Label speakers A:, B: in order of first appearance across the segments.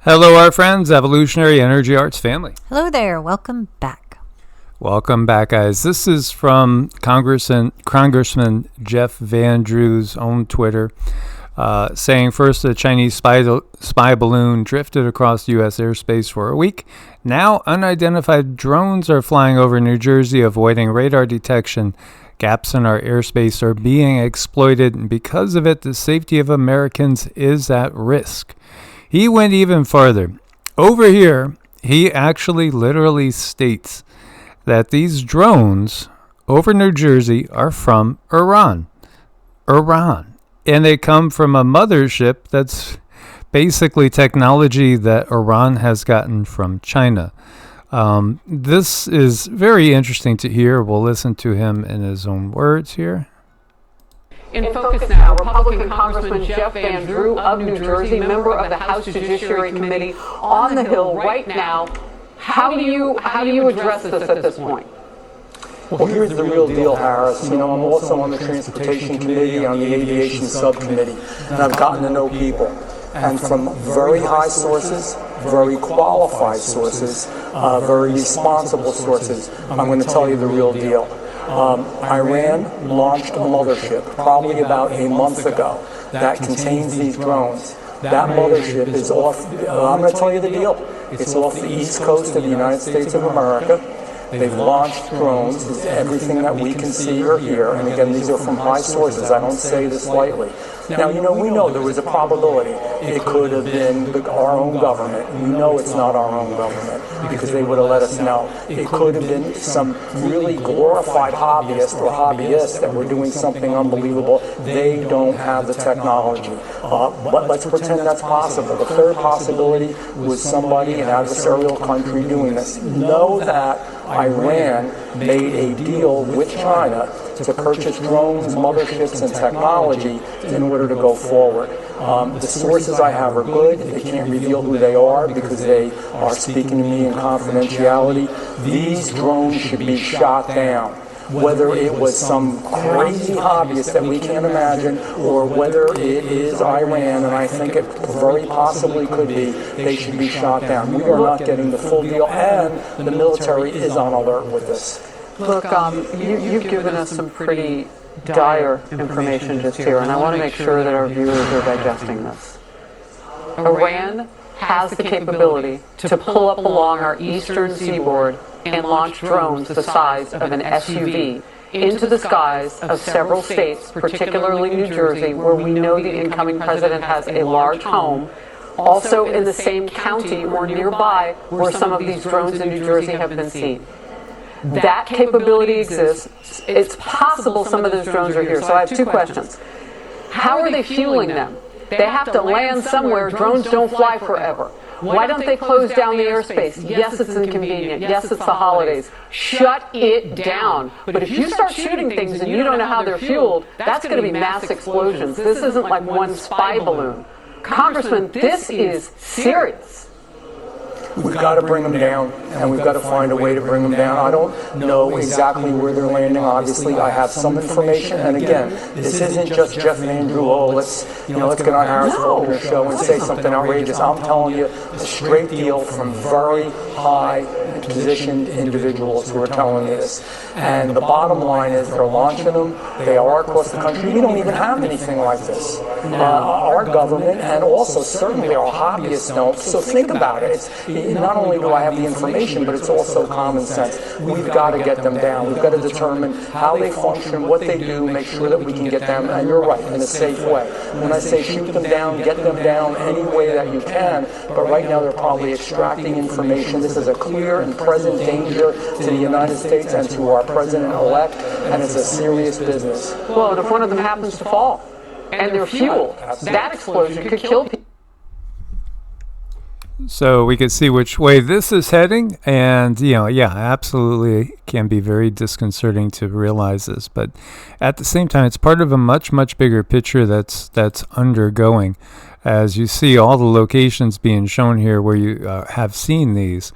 A: Hello, our friends, Evolutionary Energy Arts family.
B: Hello there. Welcome back.
A: Welcome back, guys. This is from Congressman Jeff Van Drew's own Twitter, saying first a Chinese spy balloon drifted across U.S. airspace for a week. Now unidentified drones are flying over New Jersey, avoiding radar detection. Gaps in our airspace are being exploited, and because of it, the safety of Americans is at risk. He went even farther. Over here, he actually literally states that these drones over New Jersey are from Iran. And they come from a mothership that's basically technology that Iran has gotten from China. This is very interesting to hear. We'll listen to him in his own words here.
C: In focus now, Republican Congressman Jeff Van Drew of New Jersey, member of the House Judiciary Committee on the Hill right now. How do you address this at this point?
D: Well, here's the real deal, Harris. I'm also on the Transportation Committee, on the Aviation Subcommittee, and I've gotten to know people. And from very high sources, very qualified sources, very responsible sources, I'm going to tell you the real deal. Iran launched a mothership probably about a month ago that contains these drones. That mothership is off, I'm going to tell you the deal, it's off the east coast of the United States of America. They've launched drones, everything that we can see or hear, and again, these are from high sources, I don't say this lightly. Now, we know there was a probability it could have been our own government. We know it's not our own government because they would have let us know. It could have been some really glorified hobbyist or hobbyists that were doing something unbelievable. They don't have the technology. But let's pretend that's possible. The third possibility was somebody in an adversarial country doing this. Know that Iran made a deal with China to purchase drones, motherships, and technology in order to go forward. The sources I have are good. They can't reveal who they are because they are speaking to me in confidentiality. These drones should be shot down. Whether it was some crazy hobbyist that we can't imagine, or whether it is Iran, and I think it very possibly could be, they should be shot down. We are not getting the full deal, and the military is on alert with this.
C: Look, you've given us some pretty dire information just here, and I want to make sure that our viewers are digesting this. Iran has the capability to pull up along our eastern seaboard and launch drones the size of an SUV into the skies of several states, particularly New Jersey, where we know the incoming president has a large home. Also in the same county or nearby where some of these drones in New Jersey have been seen. That capability exists. It's possible some of those drones are here. So I have two questions. How are they fueling them? They have to land somewhere. Drones don't fly forever. Why don't they close down the airspace? Yes, it's inconvenient. Yes, it's the holidays. Shut it down. But if you start shooting things and you don't know how they're fueled, that's going to be mass explosions. This isn't like one spy balloon. Congressman, this is serious.
D: We've got to bring them down, and we've got to find a way to bring them down. I don't know exactly where they're landing. Obviously, I have some information, and again, this isn't just Jeff Van Drew. Oh, let's get on Harris Faulkner show and say something outrageous. I'm telling you the straight deal from very high positioned individuals who are telling you this. And the bottom line is they're launching them. They are across the country. We don't even have anything like this. Our government, and also certainly our hobbyists don't. So think about it. Not only do I have the information, but it's also common sense. We've got to get them down. We've got to determine how they function, what they do, make sure that we can get them, and you're right, in a safe way. When I say shoot them down, get them down any way that you can, but right now they're probably extracting information. This is a clear and present danger to the United States and to our president-elect, and it's a serious business.
C: Well, and if one of them happens to fall, and they're fueled, that explosion could kill people.
A: So we can see which way this is heading, and absolutely can be very disconcerting to realize this, but at the same time it's part of a much bigger picture that's undergoing. As you see all the locations being shown here where you have seen these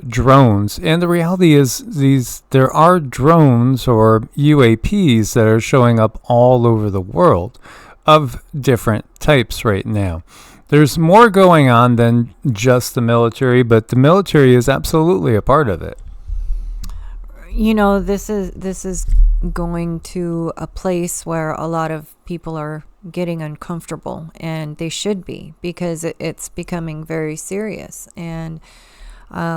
A: drones, and the reality is there are drones or UAPs that are showing up all over the world of different types right now. There's more going on than just the military, but the military is absolutely a part of it.
B: You know, this is going to a place where a lot of people are getting uncomfortable, and they should be, because it's becoming very serious, and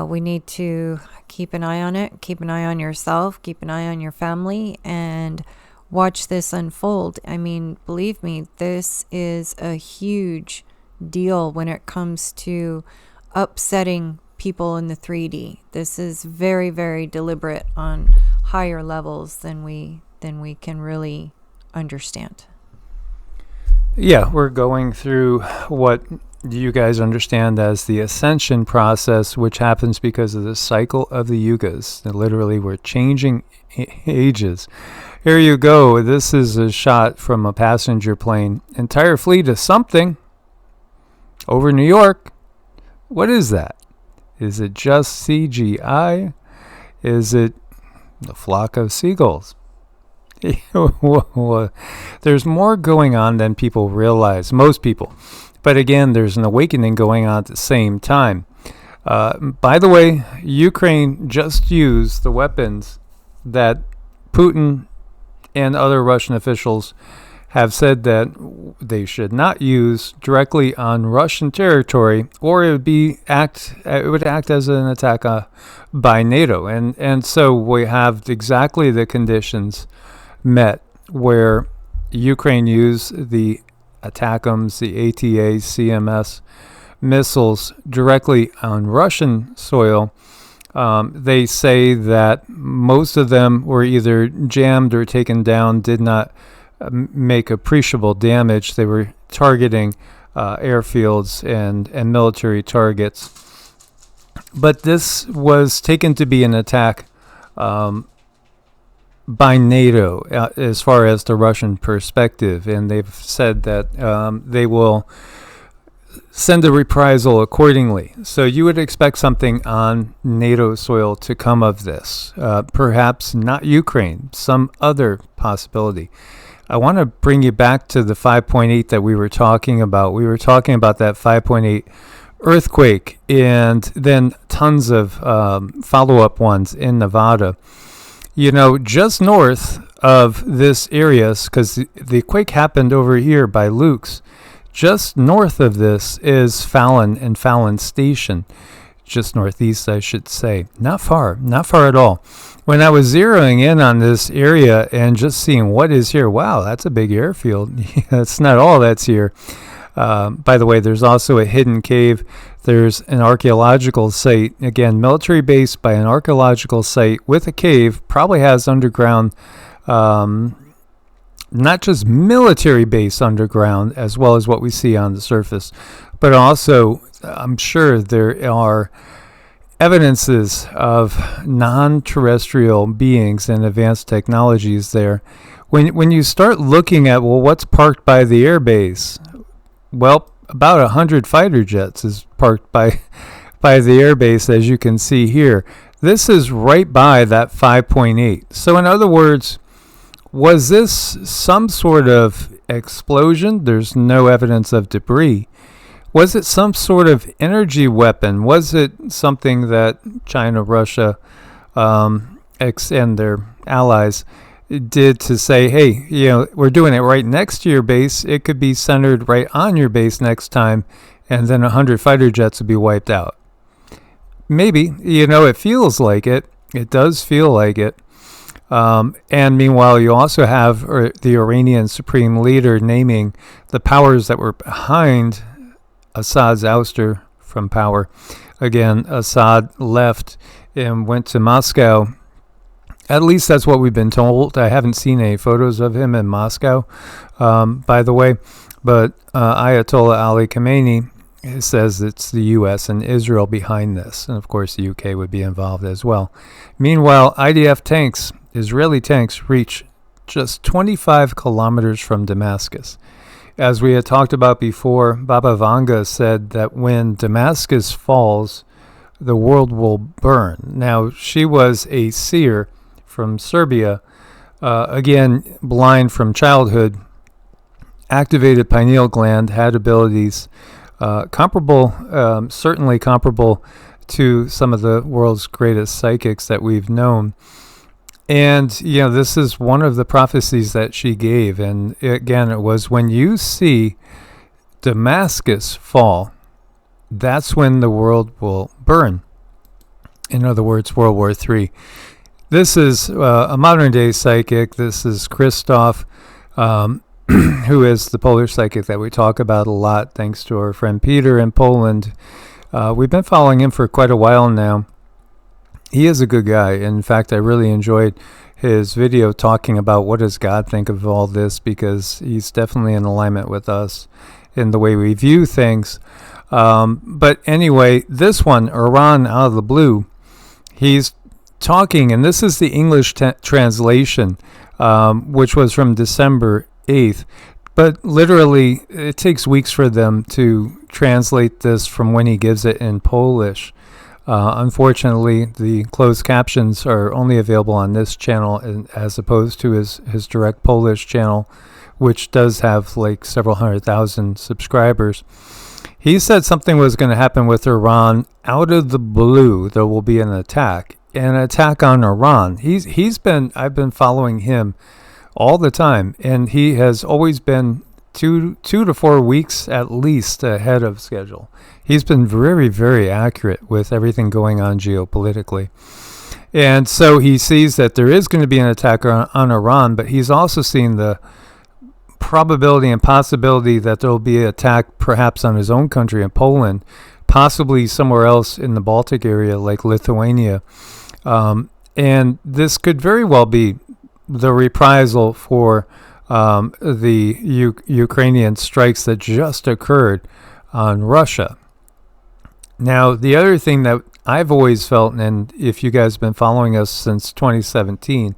B: we need to keep an eye on it, keep an eye on yourself, keep an eye on your family, and watch this unfold. I mean, believe me, this is a huge deal when it comes to upsetting people in the 3D. This is very, very deliberate on higher levels than we can really understand.
A: Yeah, we're going through what you guys understand as the ascension process, which happens because of the cycle of the Yugas. And literally, we're changing ages. Here you go. This is a shot from a passenger plane. Entire fleet of something over New York. What is that? Is it just CGI? Is it a flock of seagulls? There's more going on than people realize, most people. But again, there's an awakening going on at the same time. By the way, Ukraine just used the weapons that Putin and other Russian officials have said that they should not use directly on Russian territory, or it would act as an attack by NATO. And so we have exactly the conditions met where Ukraine used the ATACMS, the ATA, CMS missiles directly on Russian soil. They say that most of them were either jammed or taken down, did not make appreciable damage. They were targeting airfields and military targets. But this was taken to be an attack by NATO as far as the Russian perspective, and they've said that they will send a reprisal accordingly. So you would expect something on NATO soil to come of this. Perhaps not Ukraine, some other possibility. I want to bring you back to the 5.8 that we were talking about. We were talking about that 5.8 earthquake and then tons of follow-up ones in Nevada. You know, just north of this area, because the quake happened over here by Luke's, just north of this is Fallon and Fallon Station. Just northeast, I should say. Not far at all. When I was zeroing in on this area and just seeing what is here, wow, that's a big airfield. That's not all that's here. By the way, there's also a hidden cave. There's an archaeological site. Again, military base by an archaeological site with a cave. Probably has underground, not just military base underground, as well as what we see on the surface, but also I'm sure there are evidences of non-terrestrial beings and advanced technologies there. When you start looking at, well, what's parked by the airbase? Well, about 100 fighter jets is parked by the airbase, as you can see here. This is right by that 5.8. So in other words, was this some sort of explosion? There's no evidence of debris. Was it some sort of energy weapon? Was it something that China, Russia, and their allies did to say, hey, you know, we're doing it right next to your base. It could be centered right on your base next time, and then 100 fighter jets would be wiped out. Maybe, you know, it feels like it. It does feel like it. And meanwhile, you also have the Iranian supreme leader naming the powers that were behind Assad's ouster from power. Again, Assad left and went to Moscow. At least that's what we've been told. I haven't seen any photos of him in Moscow, by the way. But Ayatollah Ali Khamenei says it's the U.S. and Israel behind this. And, of course, the U.K. would be involved as well. Meanwhile, IDF tanks, Israeli tanks, reach just 25 kilometers from Damascus. As we had talked about before, Baba Vanga said that when Damascus falls, the world will burn. Now, she was a seer from Serbia, again, blind from childhood, activated pineal gland, had abilities, comparable, certainly comparable to some of the world's greatest psychics that we've known. And, this is one of the prophecies that she gave. And again, it was, when you see Damascus fall, that's when the world will burn. In other words, World War III. This is a modern-day psychic. This is Christoph, who is the Polish psychic that we talk about a lot, thanks to our friend Peter in Poland. We've been following him for quite a while now. He is a good guy. In fact, I really enjoyed his video talking about what does God think of all this, because he's definitely in alignment with us in the way we view things. But anyway, this one, Iran out of the blue, he's talking, and this is the English translation, which was from December 8th. But literally, it takes weeks for them to translate this from when he gives it in Polish. Unfortunately, the closed captions are only available on this channel as opposed to his direct Polish channel, which does have like several 100,000 subscribers. He said something was going to happen with Iran out of the blue. There will be an attack on Iran. I've been following him all the time, and he has always been 2 to 4 weeks at least ahead of schedule. He's been very, very accurate with everything going on geopolitically. And so he sees that there is going to be an attack on Iran, but he's also seen the probability and possibility that there will be an attack perhaps on his own country in Poland, possibly somewhere else in the Baltic area like Lithuania. And this could very well be the reprisal for the Ukrainian strikes that just occurred on Russia. Now, the other thing that I've always felt, and if you guys have been following us since 2017,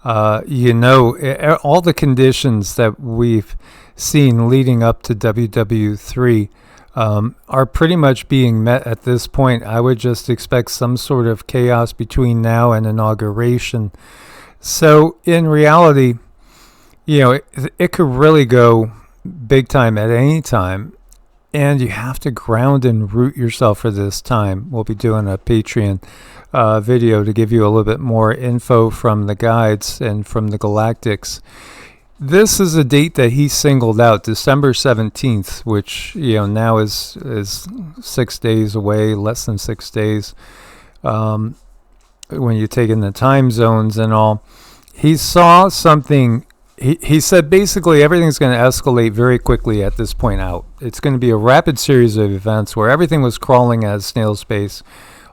A: all the conditions that we've seen leading up to WW3 are pretty much being met at this point. I would just expect some sort of chaos between now and inauguration. So in reality, it could really go big time at any time. And you have to ground and root yourself for this time. We'll be doing a Patreon video to give you a little bit more info from the guides and from the galactics. This is a date that he singled out, December 17th, which now is 6 days away, less than 6 days. When you take in the time zones and all, he saw something. He said basically everything's going to escalate very quickly at this point out. It's going to be a rapid series of events where everything was crawling at snail's pace.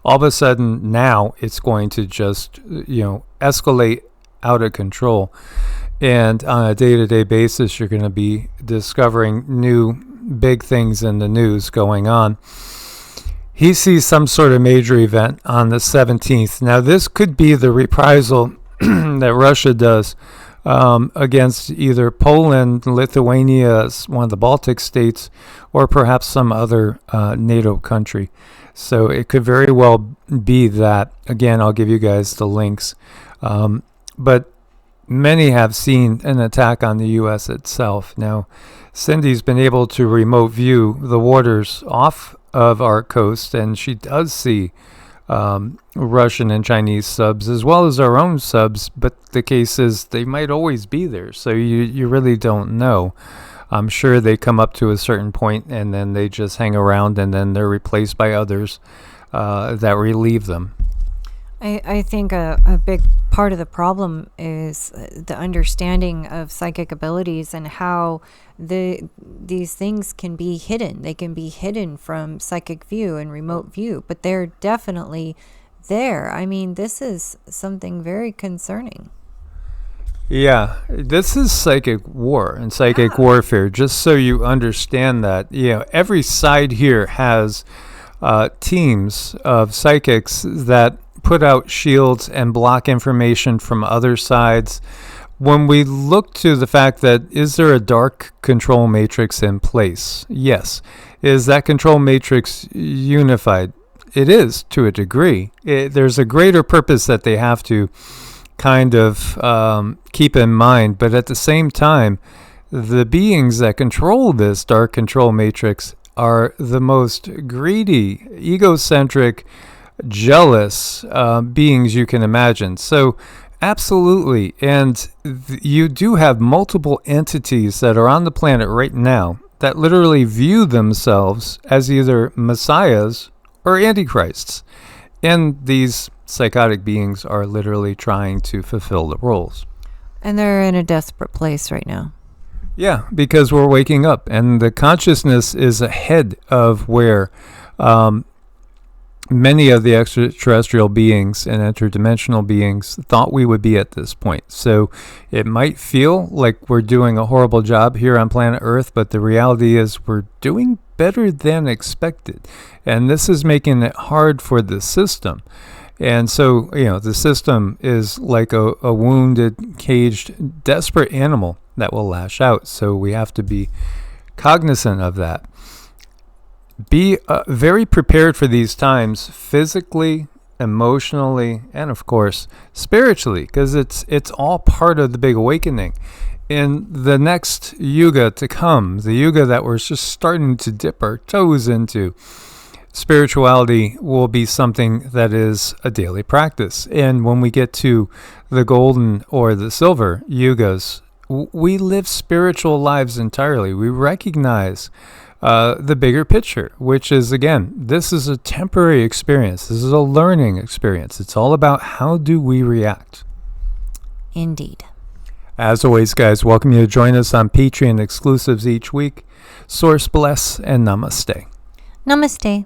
A: All of a sudden now it's going to just, escalate out of control. And on a day-to-day basis, you're going to be discovering new big things in the news going on. He sees some sort of major event on the 17th. Now this could be the reprisal that Russia does against either Poland, Lithuania, one of the Baltic states, or perhaps some other NATO country. So it could very well be that. Again, I'll give you guys the links. But many have seen an attack on the U.S. itself. Now, Cindy's been able to remote view the waters off of our coast, and she does see Russian and Chinese subs as well as our own subs, but the case is they might always be there, so you really don't know. I'm sure they come up to a certain point and then they just hang around, and then they're replaced by others that relieve them.
B: I think a big part of the problem is the understanding of psychic abilities and how these things can be hidden. They can be hidden from psychic view and remote view, but they're definitely there. I mean, this is something very concerning.
A: Yeah, this is psychic war and psychic warfare, just so you understand that. Every side here has teams of psychics that put out shields and block information from other sides. When we look to the fact that, is there a dark control matrix in place? Yes. Is that control matrix unified? It is, to a degree. There's a greater purpose that they have to kind of keep in mind, but at the same time, the beings that control this dark control matrix are the most greedy, egocentric, jealous beings you can imagine. So absolutely. And you do have multiple entities that are on the planet right now that literally view themselves as either messiahs or antichrists. And these psychotic beings are literally trying to fulfill the roles.
B: And they're in a desperate place right now.
A: Yeah, because we're waking up, and the consciousness is ahead of where many of the extraterrestrial beings and interdimensional beings thought we would be at this point. So it might feel like we're doing a horrible job here on planet Earth, but the reality is we're doing better than expected. And this is making it hard for the system. And so, the system is like a wounded, caged, desperate animal that will lash out. So we have to be cognizant of that. Be very prepared for these times physically, emotionally, and of course spiritually, because it's all part of the big awakening. In the next yuga to come, the yuga that we're just starting to dip our toes into, spirituality will be something that is a daily practice. And when we get to the golden or the silver yugas, we live spiritual lives entirely. We recognize the bigger picture, which is, again, this is a temporary experience. This is a learning experience. It's all about how do we react.
B: Indeed.
A: As always, guys, welcome you to join us on Patreon exclusives each week. Source bless and namaste.
B: Namaste.